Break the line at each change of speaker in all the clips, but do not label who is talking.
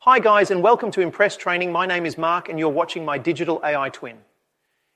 Hi guys, and welcome to Impress Training. My name is Mark and you're watching my digital AI twin.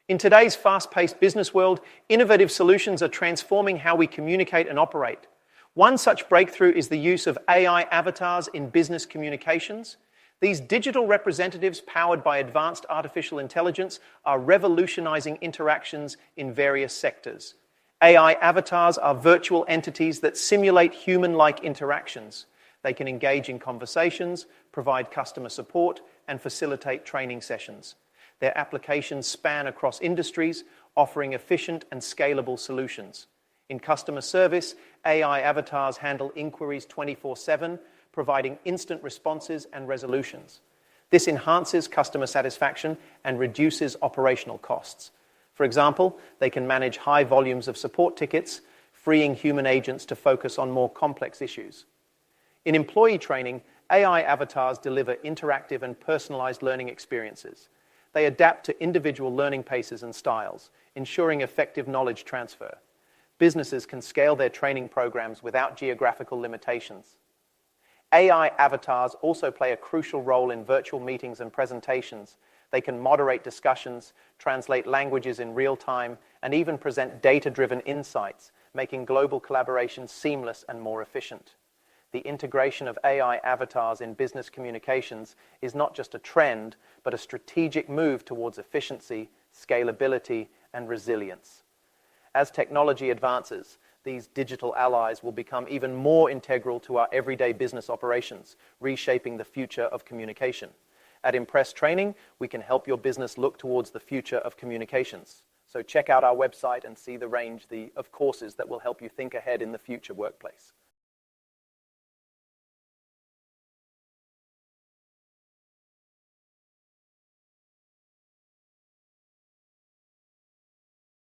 In today's fast-paced business world, innovative solutions are transforming how we communicate and operate. One such breakthrough is the use of AI avatars in business communications. These digital representatives powered by advanced artificial intelligence are revolutionizing interactions in various sectors. AI avatars are virtual entities that simulate human-like interactions. They can engage in conversations, provide customer support, and facilitate training sessions. Their applications span across industries, offering efficient and scalable solutions. In customer service, AI avatars handle inquiries 24/7, providing instant responses and resolutions. This enhances customer satisfaction and reduces operational costs. For example, they can manage high volumes of support tickets, freeing human agents to focus on more complex issues. In employee training, AI avatars deliver interactive and personalized learning experiences. They adapt to individual learning paces and styles, ensuring effective knowledge transfer. Businesses can scale their training programs without geographical limitations. AI avatars also play a crucial role in virtual meetings and presentations. They can moderate discussions, translate languages in real time, and even present data-driven insights, making global collaboration seamless and more efficient. The integration of AI avatars in business communications is not just a trend, but a strategic move towards efficiency, scalability, and resilience. As technology advances, these digital allies will become even more integral to our everyday business operations, reshaping the future of communication. At Impress Training, we can help your business look towards the future of communications. So check out our website and see the range of courses that will help you think ahead in the future workplace.